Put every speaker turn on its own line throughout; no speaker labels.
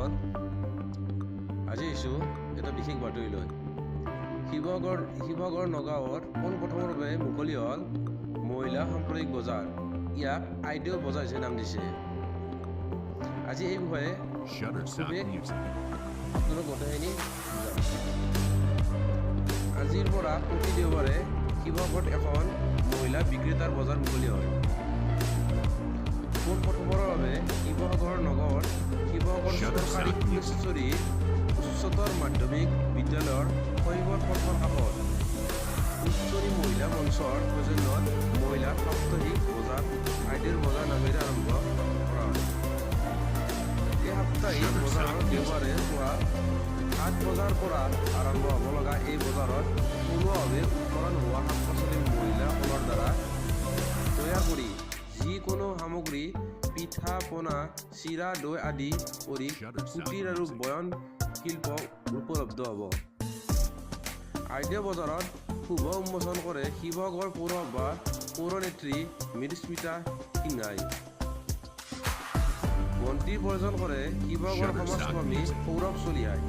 বন্ধুসকল, আজি আহিছোঁ এটা বিশেষ বাতৰিলৈ। শিৱসাগৰ নগাঁৱত পোনপ্ৰথমৰ বাবে মুকলি হ'ল মহিলা সাম্প্ৰদায়িক বজাৰ। ইয়াক আইডিঅ' বজাৰ হিচাপে নাম দিছে। আজি এই বিষয়ে আপোনালোক গোটেইখিনি বুজাম। আজিৰ পৰা প্ৰতি দেওবাৰে শিৱসাগৰত এখন মহিলা বিক্ৰেতাৰ বজাৰ মুকলি হয়। পোনপ্ৰথমৰ বাবে শিৱসাগৰ নগৰত শিৱসাগৰ চৰকাৰী ফুলেশ্বৰী উচ্চতৰ মাধ্যমিক বিদ্যালয়ৰ শৈশৱ প্ৰথম কাষত ফুলেশ্বৰী মহিলা মঞ্চৰ সৌজন্যত মহিলা সাপ্তাহিক বজাৰ আইডিৰ বজাৰ নামেৰে আৰম্ভ কৰা হয়। এই সাপ্তাহিক বজাৰৰ দেওবাৰে পুৱা 7 বজাৰ পৰা আৰম্ভ হ'ব লগা এই বজাৰত থলুৱাভাৱে উৎপাদন হোৱা শাক পাচলি মহিলাসকলৰ দ্বাৰা তৈয়াৰ কৰি যিকোনো সামগ্ৰী পিঠা পনা চিৰা দৈ আদি কৰি কুটিৰ আৰু বয়ন শিল্প উপলব্ধ হ'ব। আইডিঅ' বজাৰত শুভ উন্মোচন কৰে শিৱসাগৰ পৌৰসভাৰ পৌৰনেত্ৰী মৃদুস্মিতা সিংহাই। মন্ত্ৰী পৰিচালন কৰে শিৱসাগৰ সমাজকৰ্মী সৌৰভ চলিহাই।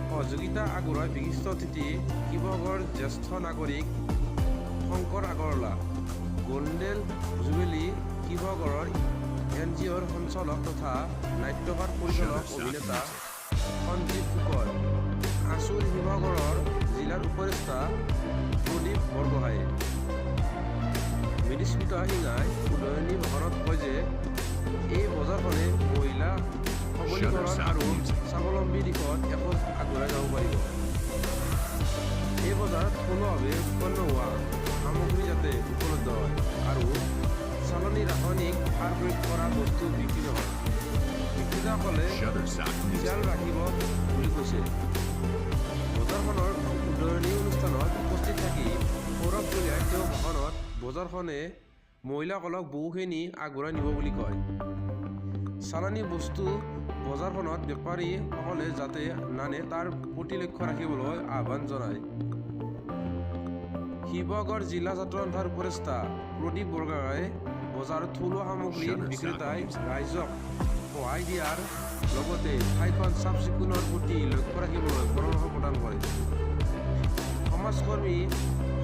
সহযোগিতা আগবঢ়ায় বিশিষ্ট অতিথি শিৱসাগৰ জ্যেষ্ঠ নাগৰিক শংকৰ আগৰৱালা, গোল্ডেন জুবেলী শিৱসাগৰৰ NGOৰ সঞ্চালক তথা নাট্যকাৰ পৰিচালক অভিনেতা সঞ্জীৱ ফুকন, আছুৰ শিৱসাগৰৰ জিলাৰ উপদেষ্টা প্ৰদীপ বৰগোহাঁই। মৃদুস্মিতা সিংহাই উদয়নি ভাষণত কয় যে এই বজাৰখনে মহিলা সবলীকৰণ আৰু স্বাৱলম্বী দিশত এখোজ আগুৱাই যাব পাৰিব। এই বজাৰত থলুৱাভাৱে উৎপন্ন হোৱা সামগ্ৰী যাতে উপলব্ধ হয় আৰু চালনী ৰাসায়নিক সাৰ প্ৰয়োগ কৰা বস্তু বিক্ৰী নহয়। বিক্ৰেতাসকলে খিয়াল ৰাখিব বুলি কৈছে। বজাৰখনৰ উদয়নি অনুষ্ঠানত উপস্থিত থাকি সৌৰভ চলিহাই তেওঁ ভাষণত বজাৰখনে মহিলাসকলক বহুখিনি আগবঢ়াই নিব বুলি কয়। চালানী বস্তু বজাৰখনত বেপাৰীসকলে যাতে নানে তাৰ প্ৰতি লক্ষ্য ৰাখিবলৈ আহ্বান জনায়। শিৱসাগৰ জিলা ছাত্ৰ সন্থাৰ উপদেষ্টা প্ৰদীপ বৰগোহাঁই বজাৰত থলুৱা সামগ্ৰীৰ বিক্ৰেতাই ৰাইজক সহায় দিয়াৰ লগতে ঠাইখন চাফ চিকুণৰ প্ৰতি লক্ষ্য ৰাখিবলৈ পৰামৰ্শ প্ৰদান কৰে। সমাজকৰ্মী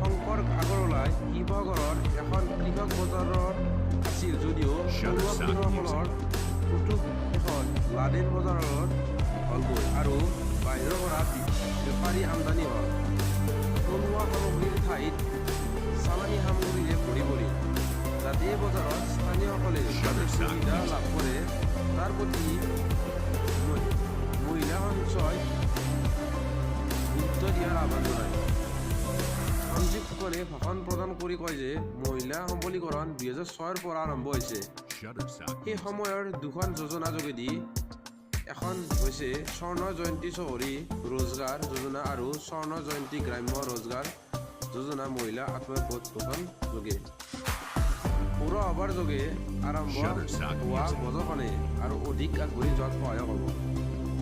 শংকৰ আগৰৱালাই শিৱসাগৰৰ এখন কৃষক বজাৰত আছিল যদিও থলুৱা কৃষকসকলৰ প্ৰত্যুষ এখন লাডেন বজাৰত হ'লগৈ আৰু বাহিৰৰ পৰা বেপাৰী আমদানি হ'ল। থলুৱা সামগ্ৰীৰ ঠাইত চালানী সামগ্ৰীৰে ভৰি পৰিল। যাতে এই বজাৰত স্থানীয়সকলে সুবিধা লাভ কৰে তাৰ প্ৰতি মহিলা সঞ্চয় গুৰুত্ব দিয়াৰ আহ্বান জনায়। সঞ্জীৱ ফুকনে ভাষণ প্ৰদান কৰি কয় যে মহিলা সবলীকৰণ 2006ৰ পৰা আৰম্ভ হৈছে। সেই সময়ৰ দুখন যোজনা যোগেদি এখন হৈছে স্বৰ্ণ জয়ন্তী চহৰী ৰোজগাৰ যোজনা আৰু স্বৰ্ণ জয়ন্তী গ্ৰাম্য ৰোজগাৰ যোজনা মহিলা আত্মসহায়ক গোট যোগে। পৌৰসভাৰ যোগে আৰম্ভ হোৱা বজাৰখনে আৰু অধিক আগবাঢ়ি যোৱাত সহায়ক হ'ব।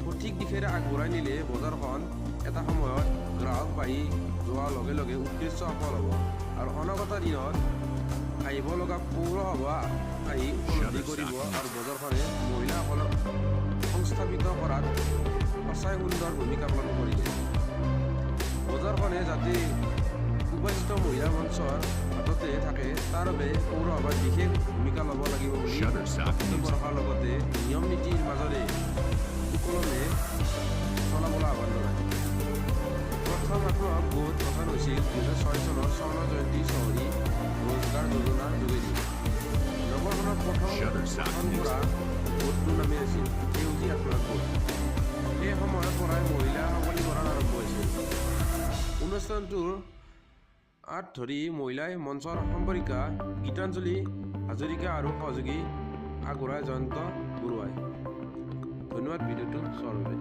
সঠিক দিশেৰে আগবঢ়াই নিলে বজাৰখন এটা সময়ত গ্ৰাহক বাঢ়ি যোৱাৰ লগে লগে উদ্দেশ্য সফল হ'ব আৰু অনাগত দিনত আহিব লগা পৌৰসভা আহি উপলব্ধি কৰিব আৰু বজাৰখনে মহিলাসকলক সংস্থাপিত কৰাত সঁচাই সুন্দৰ ভূমিকা পালন কৰিলে। বজাৰখনে যাতে সুবাসিত মহিলা মঞ্চৰ হাততে থাকে তাৰ বাবে পৌৰসভাই বিশেষ ভূমিকা ল'ব লাগিব বুলি বক্তব্য ৰখাৰ লগতে নিয়ম নীতিৰ মাজেৰে সুকলমে চলাবলৈ আহ্বান জনায়। প্ৰথম আত্মসহায়ক গোট গঠন হৈছিল 2006 চনৰ স্বৰ্ণ জয়ন্তী চহৰী ৰোজগাৰ যোজনাৰ যোগেদি। নগৰখনৰ প্ৰথম গঠন কৰা গোটটোৰ নামে আছিল সেউজী আত্মসহায়ক গোট। সেই সময়ৰ পৰাই মহিলা সবলীকৰণ আৰম্ভ হৈছিল। অনুষ্ঠানটোৰ ধৰি মহিলাই মঞ্চৰ সম্পাদিকা গীতাঞ্জলি হাজৰিকা আৰু সহযোগী আগবঢ়াই জয়ন্ত বৰুৱাই। ধন্যবাদ ভিডিঅ'টো চোৱাৰ বাবে।